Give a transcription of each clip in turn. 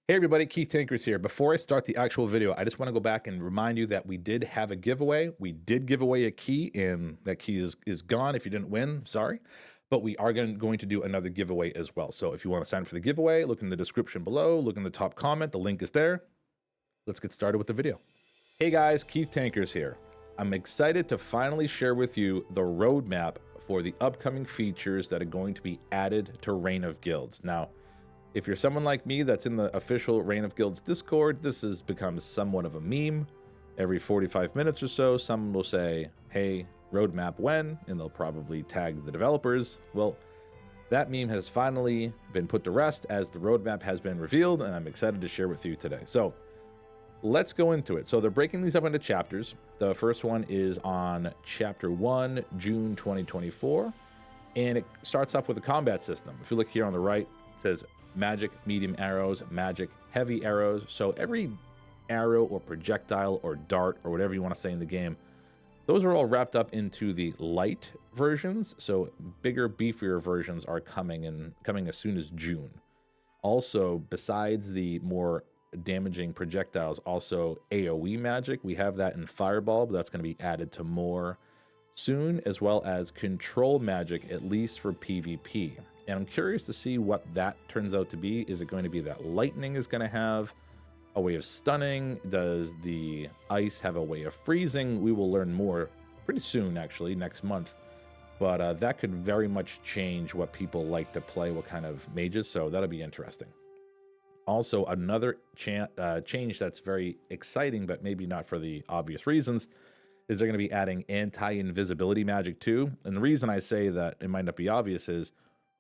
Hey everybody, Keith Tankers here. Before I start the actual video, I just want to go back and remind you that we did have a giveaway. We did give away a key, and that key is gone. If you didn't win, sorry. But we are going to do another giveaway as well. So if you want to sign up for the giveaway, look in the description below, look in the top comment, the link is there. Let's get started with the video. Hey guys, Keith Tankers here. I'm excited to finally share with you the roadmap for the upcoming features that are going to be added to Reign of Guilds. Now, if you're someone like me that's in the official Reign of Guilds Discord, this has become somewhat of a meme. Every 45 minutes or so, someone will say, hey, roadmap when? And they'll probably tag the developers. Well, that meme has finally been put to rest as the roadmap has been revealed, and I'm excited to share with you today. So let's go into it. So they're breaking these up into chapters. The first one is on Chapter 1, June 2024, and it starts off with a combat system. If you look here on the right, it says magic medium arrows, magic heavy arrows. So every arrow or projectile or dart or whatever you want to say in the game, those are all wrapped up into the light versions. So bigger, beefier versions are coming as soon as June. Also, besides the more damaging projectiles, also AoE magic. We have that in Fireball, but that's going to be added to more soon, as well as control magic, at least for PvP. And I'm curious to see what that turns out to be. Is it going to be that lightning is going to have a way of stunning? Does the ice have a way of freezing? We will learn more pretty soon, actually, next month. But that could very much change what people like to play, what kind of mages, so that'll be interesting. Also, another change that's very exciting, but maybe not for the obvious reasons, is they're going to be adding anti-invisibility magic too. And the reason I say that it might not be obvious is,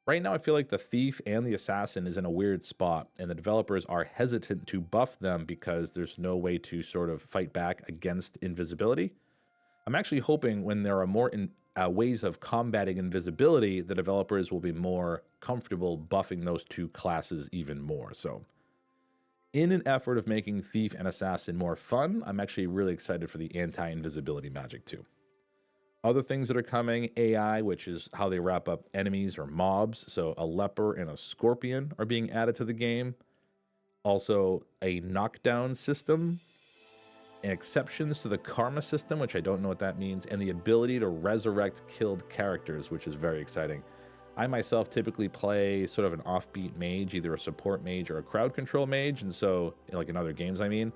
right now, I feel like the thief and the assassin is in a weird spot, and the developers are hesitant to buff them because there's no way to sort of fight back against invisibility. I'm actually hoping when there are more ways of combating invisibility, the developers will be more comfortable buffing those two classes even more. So in an effort of making thief and assassin more fun, I'm actually really excited for the anti-invisibility magic too. Other things that are coming, AI, which is how they wrap up enemies or mobs. So a leper and a scorpion are being added to the game. Also a knockdown system, and exceptions to the karma system, which I don't know what that means, and the ability to resurrect killed characters, which is very exciting. I myself typically play sort of an offbeat mage, either a support mage or a crowd control mage, and so, like in other games, I mean.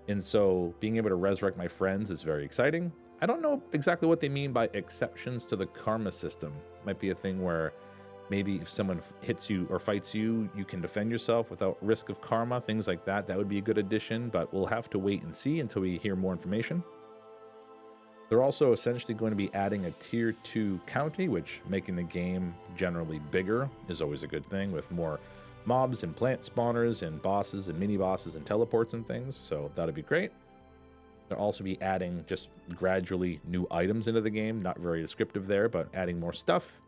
And so being able to resurrect my friends is very exciting. I don't know exactly what they mean by exceptions to the karma system. Might be a thing where maybe if someone hits you or fights you, you can defend yourself without risk of karma, things like that. That would be a good addition, but we'll have to wait and see until we hear more information. They're also essentially going to be adding a tier 2 county, which making the game generally bigger is always a good thing, with more mobs and plant spawners and bosses and mini bosses and teleports and things. So that'll be great. They'll also be adding just gradually new items into the game. Not very descriptive there, but adding more stuff.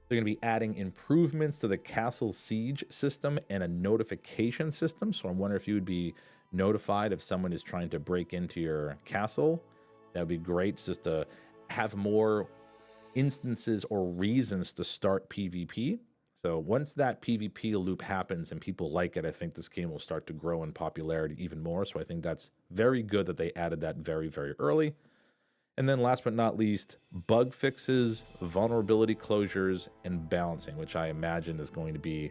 They're going to be adding improvements to the castle siege system and a notification system. So I wonder if you would be notified if someone is trying to break into your castle. That would be great, just to have more instances or reasons to start PvP. So once that PvP loop happens and people like it, I think this game will start to grow in popularity even more. So I think that's very good that they added that very, very early. And then last but not least, bug fixes, vulnerability closures, and balancing, which I imagine is going to be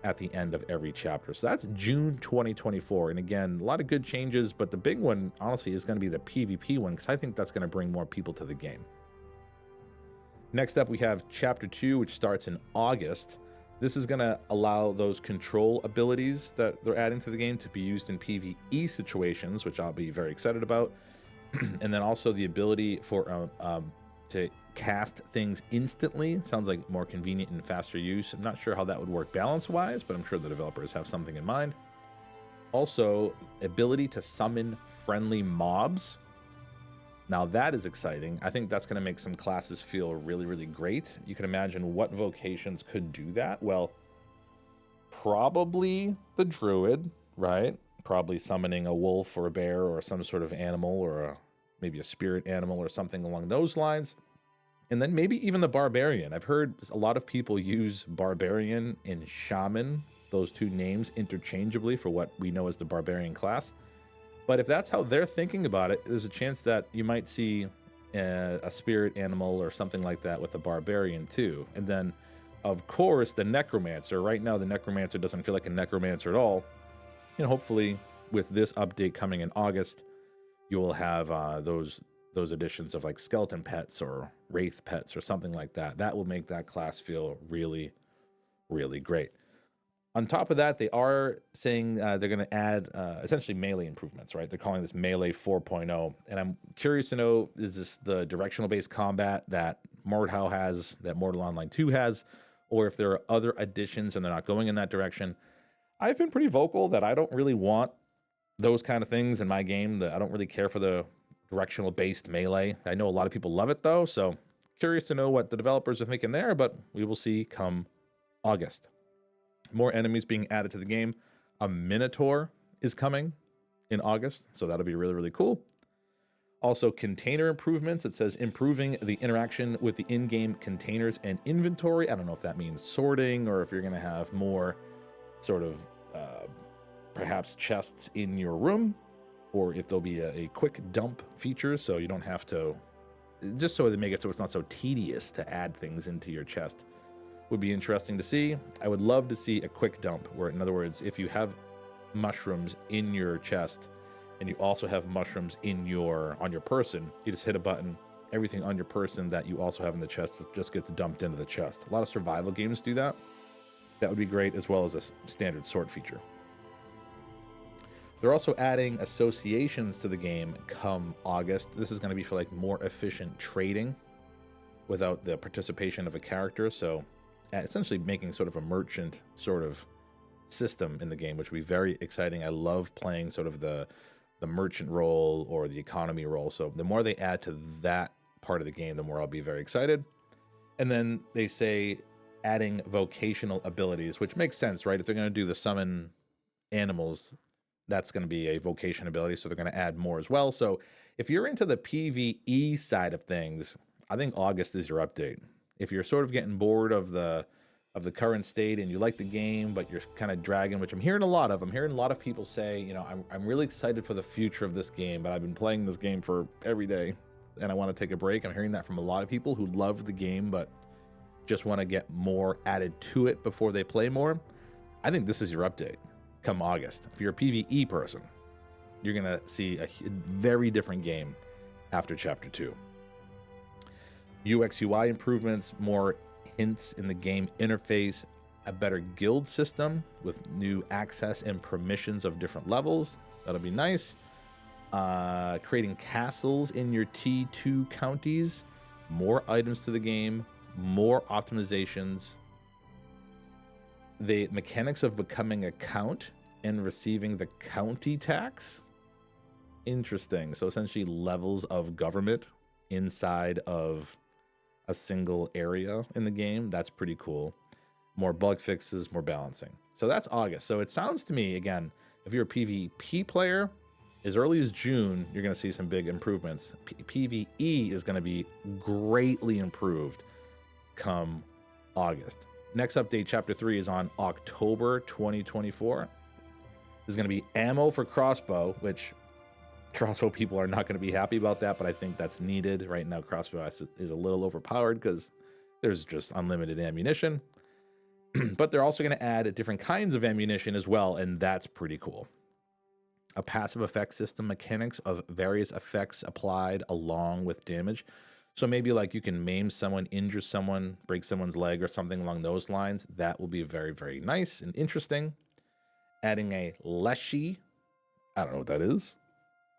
at the end of every chapter. So that's June 2024. And again, a lot of good changes, but the big one, honestly, is going to be the PvP one, because I think that's going to bring more people to the game. Next up, we have Chapter 2, which starts in August. This is going to allow those control abilities that they're adding to the game to be used in PvE situations, which I'll be very excited about. And then also the ability for to cast things instantly. Sounds like more convenient and faster use. I'm not sure how that would work balance-wise, but I'm sure the developers have something in mind. Also, ability to summon friendly mobs. Now that is exciting. I think that's going to make some classes feel really, really great. You can imagine what vocations could do that. Well, probably the druid, right? Probably summoning a wolf or a bear or some sort of animal, or maybe a spirit animal or something along those lines. And then maybe even the barbarian. I've heard a lot of people use barbarian and shaman, those two names interchangeably for what we know as the barbarian class. But if that's how they're thinking about it, there's a chance that you might see a spirit animal or something like that with a barbarian too. And then, of course, the necromancer. Right now, the necromancer doesn't feel like a necromancer at all. And hopefully, with this update coming in August, you will have those additions of like skeleton pets or wraith pets or something like that. That will make that class feel really, really great. On top of that, they are saying they're going to add essentially melee improvements, right? They're calling this Melee 4.0. And I'm curious to know, is this the directional-based combat that Mordhau has, that Mortal Online 2 has, or if there are other additions and they're not going in that direction? I've been pretty vocal that I don't really want those kind of things in my game. That I don't really care for the directional-based melee. I know a lot of people love it, though, so curious to know what the developers are thinking there, but we will see come August. More enemies being added to the game. A Minotaur is coming in August, so that'll be really, really cool. Also, container improvements. It says improving the interaction with the in-game containers and inventory. I don't know if that means sorting or if you're going to have more sort of perhaps chests in your room, or if there'll be a quick dump feature so you don't have to, just so they make it so it's not so tedious to add things into your chest. Would be interesting to see. I would love to see a quick dump where, in other words, if you have mushrooms in your chest and you also have mushrooms on your person, you just hit a button, everything on your person that you also have in the chest just gets dumped into the chest. A lot of survival games do that. That would be great, as well as a standard sort feature. They're also adding associations to the game come August. This is going to be for like more efficient trading without the participation of a character. So essentially making sort of a merchant sort of system in the game, which would be very exciting. I love playing sort of the merchant role or the economy role. So the more they add to that part of the game, the more I'll be very excited. And then they say adding vocational abilities, which makes sense, right? If they're going to do the summon animals, that's going to be a vocation ability. So they're going to add more as well. So if you're into the PvE side of things, I think August is your update. If you're sort of getting bored of the current state and you like the game, but you're kind of dragging, which I'm hearing a lot of. I'm hearing a lot of people say, you know, I'm really excited for the future of this game, but I've been playing this game for every day and I want to take a break. I'm hearing that from a lot of people who love the game, but just want to get more added to it before they play more. I think this is your update come August. If you're a PvE person, you're going to see a very different game after Chapter 2. UX UI improvements, more hints in the game interface, a better guild system with new access and permissions of different levels. That'll be nice. Creating castles in your T2 counties, more items to the game, more optimizations. The mechanics of becoming a count and receiving the county tax. Interesting. So essentially levels of government inside of a single area in the game. That's pretty cool. More bug fixes, more balancing. So that's August. So it sounds to me, again, if you're a PvP player, as early as June, you're going to see some big improvements. PvE is going to be greatly improved come August. Next update, Chapter 3, is on October 2024. There's going to be ammo for crossbow, which crossbow people are not going to be happy about that, but I think that's needed. Right now, crossbow is a little overpowered because there's just unlimited ammunition. But they're also going to add different kinds of ammunition as well, and that's pretty cool. A passive effect system, mechanics of various effects applied along with damage. So maybe like you can maim someone, injure someone, break someone's leg or something along those lines. That will be very, very nice and interesting. Adding a Leshy. I don't know what that is,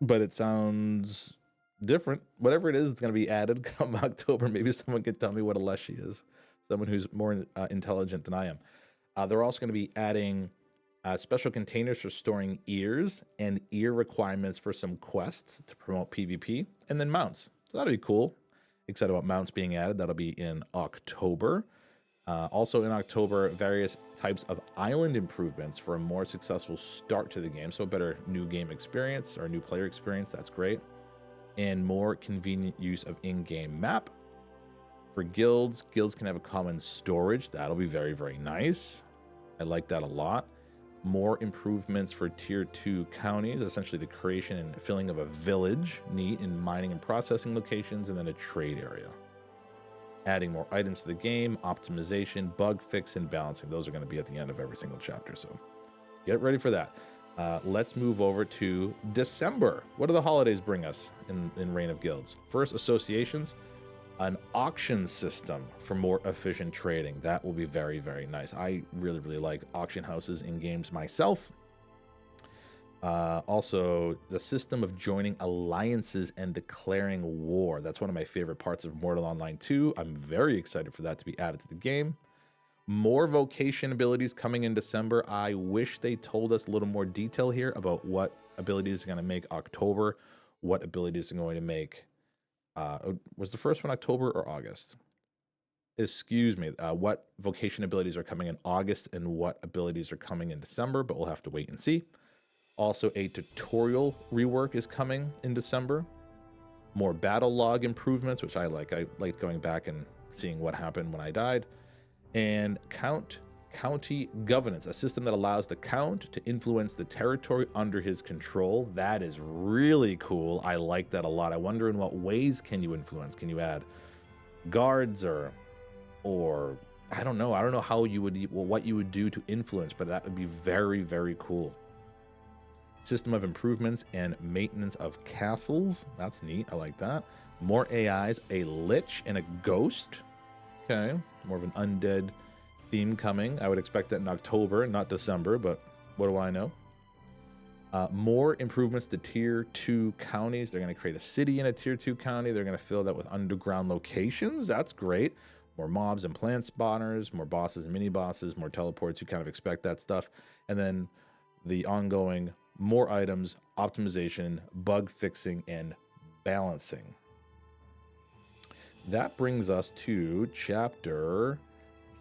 but it sounds different. Whatever it is, it's going to be added come October. Maybe someone can tell me what a Leshy is. Someone who's more intelligent than I am. They're also going to be adding special containers for storing ears and ear requirements for some quests to promote PvP, and then mounts. So that'll be cool. Excited about mounts being added. That'll be in October. Also in October, various types of island improvements for a more successful start to the game. So a better new game experience or new player experience. That's great. And more convenient use of in-game map. For guilds can have a common storage. That'll be very, very nice. I like that a lot. More improvements for tier 2 counties, essentially the creation and filling of a village, neat, in mining and processing locations, and then a trade area. Adding more items to the game, optimization, bug fix, and balancing. Those are going to be at the end of every single chapter, so get ready for that. Let's move over to December. What do the holidays bring us in Reign of Guilds? First, associations. An auction system for more efficient trading. That will be very, very nice. I really, really like auction houses in games myself. Also, the system of joining alliances and declaring war. That's one of my favorite parts of Mortal Online 2. I'm very excited for that to be added to the game. More vocation abilities coming in December. I wish they told us a little more detail here about what abilities are going to make October, what abilities are going to make was the first one October or August? Excuse me. What vocation abilities are coming in August and what abilities are coming in December, but we'll have to wait and see. Also, a tutorial rework is coming in December. More battle log improvements, which I like. I like going back and seeing what happened when I died. And county governance, a system that allows the count to influence the territory under his control. That is really cool. I like that a lot. I wonder in what ways can you influence? Can you add guards or I don't know. I don't know how you would, what you would do to influence, but that would be very, very cool. System of improvements and maintenance of castles. That's neat. I like that. More AIs, a lich and a ghost. Okay, more of an undead theme coming. I would expect that in October, not December, but what do I know? More improvements to tier 2 counties. They're going to create a city in a tier 2 county. They're going to fill that with underground locations. That's great. More mobs and plant spawners, more bosses and mini bosses, more teleports. You kind of expect that stuff. And then the ongoing more items, optimization, bug fixing, and balancing. That brings us to chapter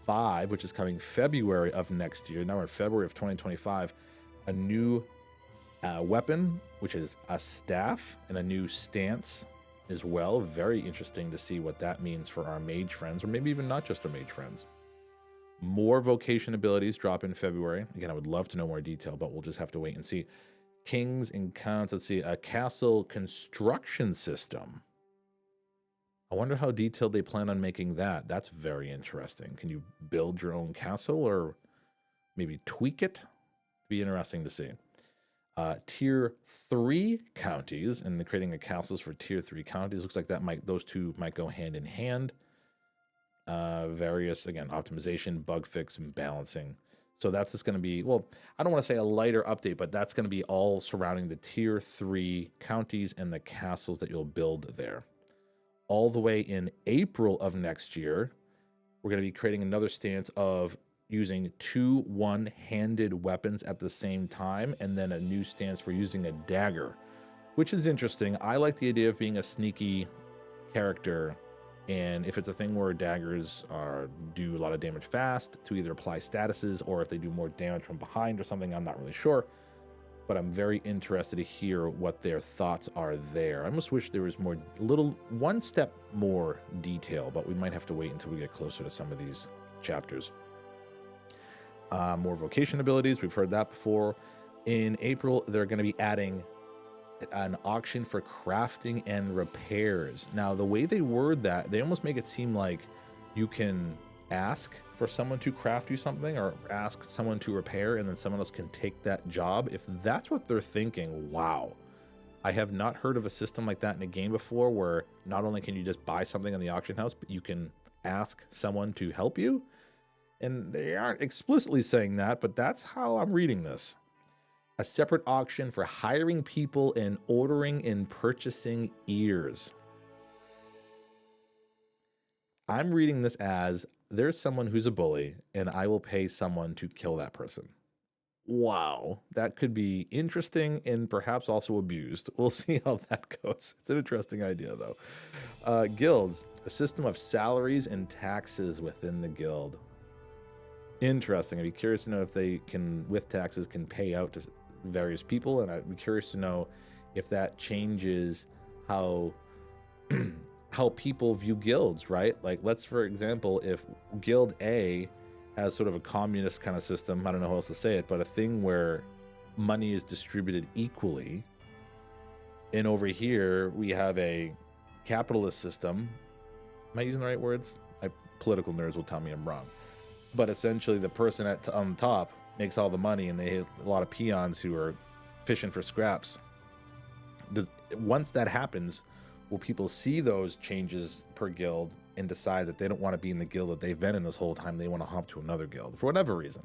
5, which is coming February of next year. Now we're in February of 2025. A new weapon, which is a staff, and a new stance as well. Very interesting to see what that means for our mage friends, or maybe even not just our mage friends. More vocation abilities drop in February. Again, I would love to know more detail, but we'll just have to wait and see. Kings and counts. Let's see, a castle construction system. I wonder how detailed they plan on making that. That's very interesting. Can you build your own castle or maybe tweak it? Be interesting to see. Tier 3 counties and creating the castles for tier 3 counties. Looks like that those two might go hand in hand. Various, again, optimization, bug fix, and balancing. So that's just going to be, well, I don't want to say a lighter update, but that's going to be all surrounding the tier 3 counties and the castles that you'll build there. All the way in April of next year, we're going to be creating another stance of using 2 one-handed weapons at the same time, and then a new stance for using a dagger, which is interesting. I like the idea of being a sneaky character, and if it's a thing where daggers do a lot of damage fast to either apply statuses or if they do more damage from behind or something, I'm not really sure. But I'm very interested to hear what their thoughts are there. I almost wish there was one step more detail, but we might have to wait until we get closer to some of these chapters. More vocation abilities, we've heard that before. In April, they're going to be adding an auction for crafting and repairs. Now, the way they word that, they almost make it seem like you can ask for someone to craft you something or ask someone to repair, and then someone else can take that job. If that's what they're thinking, wow. I have not heard of a system like that in a game before, where not only can you just buy something in the auction house, but you can ask someone to help you. And they aren't explicitly saying that, but that's how I'm reading this. A separate auction for hiring people and ordering and purchasing ears. I'm reading this as there's someone who's a bully and I will pay someone to kill that person. Wow, that could be interesting and perhaps also abused. We'll see how that goes. It's an interesting idea, though. Guilds, a system of salaries and taxes within the guild. Interesting. I'd be curious to know if they can, with taxes, can pay out to various people, and I'd be curious to know if that changes how how people view guilds, right? Like, let's, for example, if Guild A has sort of a communist kind of system. I don't know how else to say it, but a thing where money is distributed equally. And over here, we have a capitalist system. Am I using the right words? Political nerds will tell me I'm wrong. But essentially, the person on the top makes all the money, and they hit a lot of peons who are fishing for scraps. Once that happens, will people see those changes per guild and decide that they don't want to be in the guild that they've been in this whole time? They want to hop to another guild for whatever reason.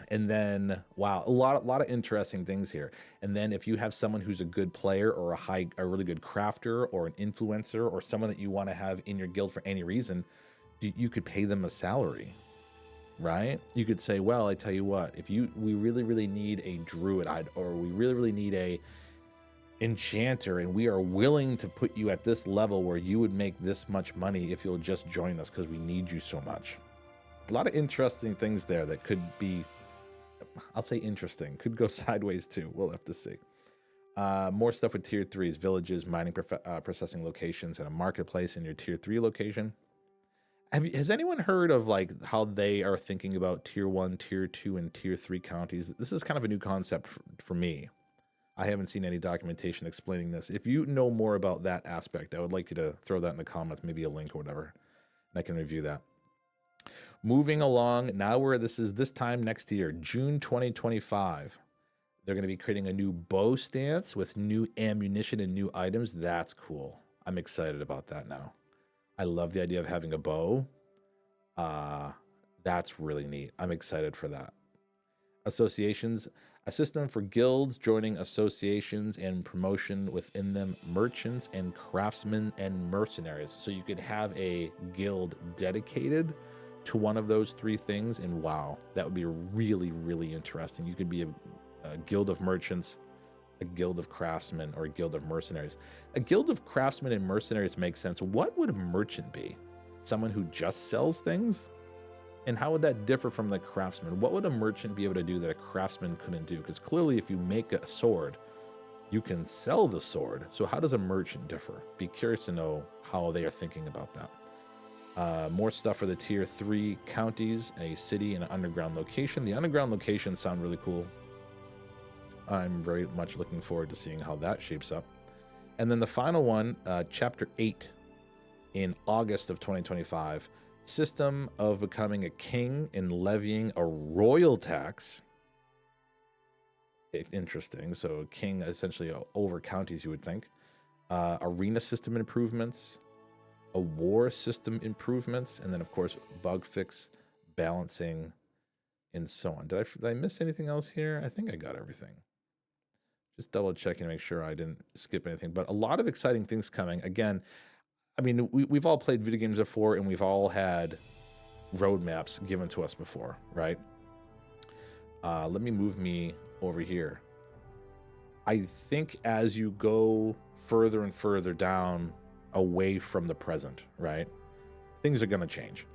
And then, wow, a lot of interesting things here. And then if you have someone who's a good player or a really good crafter or an influencer or someone that you want to have in your guild for any reason, you could pay them a salary, right? You could say, well, I tell you what, if we really need a druid, or we really need a enchanter, and we are willing to put you at this level where you would make this much money if you'll just join us because we need you so much. A lot of interesting things there that could be, I'll say interesting, could go sideways too. We'll have to see. More stuff with tier 3s, villages, mining processing locations, and a marketplace in your tier 3 location. Has anyone heard of like how they are thinking about tier 1, tier 2, and tier 3 counties? This is kind of a new concept for me. I haven't seen any documentation explaining this. If you know more about that aspect, I would like you to throw that in the comments, maybe a link or whatever, and I can review that. Moving along, now this time next year, June 2025. They're going to be creating a new bow stance with new ammunition and new items. That's cool. I'm excited about that now. I love the idea of having a bow. That's really neat. I'm excited for that. Associations, a system for guilds joining associations and promotion within them, merchants and craftsmen and mercenaries. So you could have a guild dedicated to one of those three things, and wow, that would be really interesting. You could be a guild of merchants, a guild of craftsmen, or a guild of mercenaries. A guild of craftsmen and mercenaries makes sense. What would a merchant be? Someone who just sells things? And how would that differ from the craftsman? What would a merchant be able to do that a craftsman couldn't do? Because clearly if you make a sword, you can sell the sword. So how does a merchant differ? Be curious to know how they are thinking about that. More stuff for the tier 3 counties, a city and an underground location. The underground locations sound really cool. I'm very much looking forward to seeing how that shapes up. And then the final one, chapter 8 in August of 2025, system of becoming a king and levying a royal tax. Interesting. So king essentially over counties, you would think. Arena system improvements, a war system improvements, and then of course bug fix, balancing, and so on. Did I miss anything else here? I think I got everything. Just double checking to make sure I didn't skip anything. But a lot of exciting things coming. Again, I mean, we've all played video games before, and we've all had roadmaps given to us before, right? Let me move me over here. I think as you go further and further down away from the present, right, things are going to change.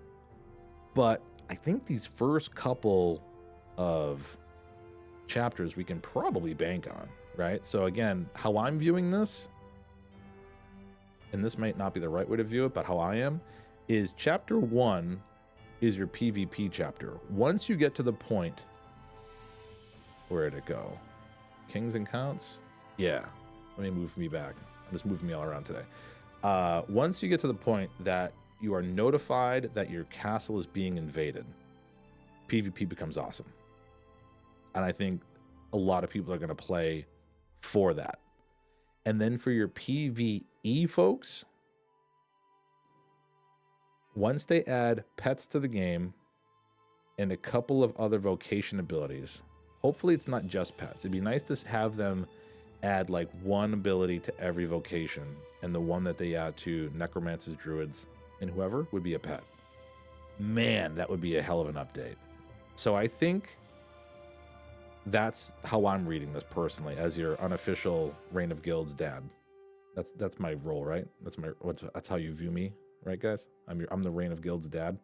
But I think these first couple of chapters we can probably bank on, right? So again, how I'm viewing this, and this might not be the right way to view it, but how I am, is chapter 1 is your PvP chapter. Once you get to the point, where'd it go? Kings and counts? Yeah, let me move me back. I'm just moving me all around today. Once you get to the point that you are notified that your castle is being invaded, PvP becomes awesome. And I think a lot of people are going to play for that. And then for your PvE folks, once they add pets to the game and a couple of other vocation abilities, hopefully it's not just pets. It'd be nice to have them add like one ability to every vocation, and the one that they add to necromancers, druids, and whoever would be a pet. Man, that would be a hell of an update. So I think that's how I'm reading this personally, as your unofficial Reign of Guilds dad. That's my role, right? That's how you view me, right, guys? I'm the Reign of Guilds dad.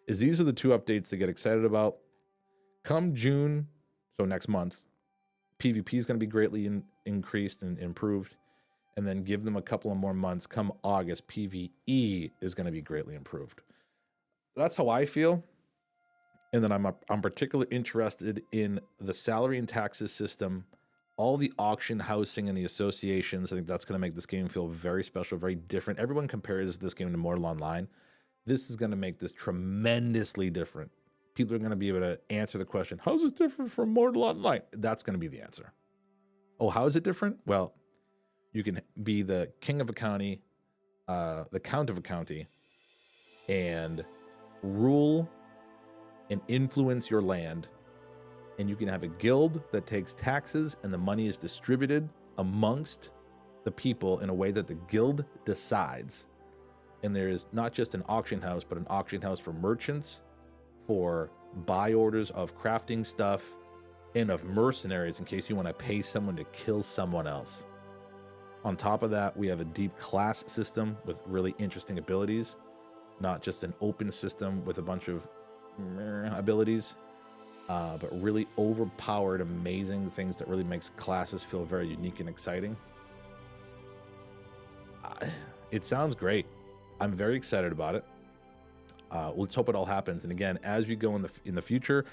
These are the two updates to get excited about. Come June, so next month, PvP is going to be greatly increased and improved. And then give them a couple of more months. Come August, PvE is going to be greatly improved. That's how I feel. And then I'm particularly interested in the salary and taxes system, all the auction housing and the associations. I think that's going to make this game feel very special, very different. Everyone compares this game to Mortal Online. This is going to make this tremendously different. People are going to be able to answer the question, how is this different from Mortal Online? That's going to be the answer. Oh, how is it different? Well, you can be the king of a county, the count of a county, and rule and influence your land. And you can have a guild that takes taxes, and the money is distributed amongst the people in a way that the guild decides. And there's not just an auction house, but an auction house for merchants, for buy orders of crafting stuff, and of mercenaries in case you want to pay someone to kill someone else. On top of that, we have a deep class system with really interesting abilities, not just an open system with a bunch of abilities, but really overpowered, amazing things that really makes classes feel very unique and exciting. It sounds great. I'm very excited about it. Let's hope it all happens. And again, as we go in the future,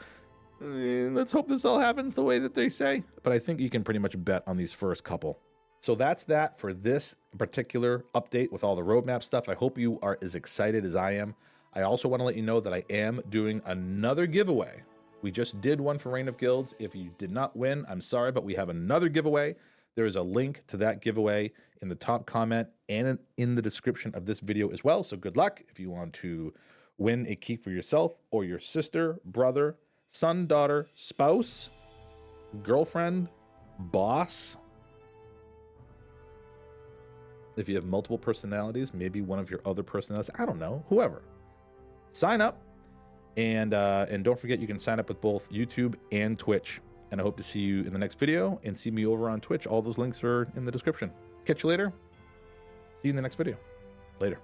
let's hope this all happens the way that they say. But I think you can pretty much bet on these first couple. So that's that for this particular update with all the roadmap stuff. I hope you are as excited as I am. I also want to let you know that I am doing another giveaway. We just did one for Reign of Guilds. If you did not win, I'm sorry, but we have another giveaway. There is a link to that giveaway in the top comment and in the description of this video as well. So good luck if you want to win a key for yourself or your sister, brother, son, daughter, spouse, girlfriend, boss. If you have multiple personalities, maybe one of your other personalities, I don't know, whoever. Sign up, and don't forget you can sign up with both YouTube and Twitch. And I hope to see you in the next video and see me over on Twitch. All those links are in the description. Catch you later. See you in the next video. Later.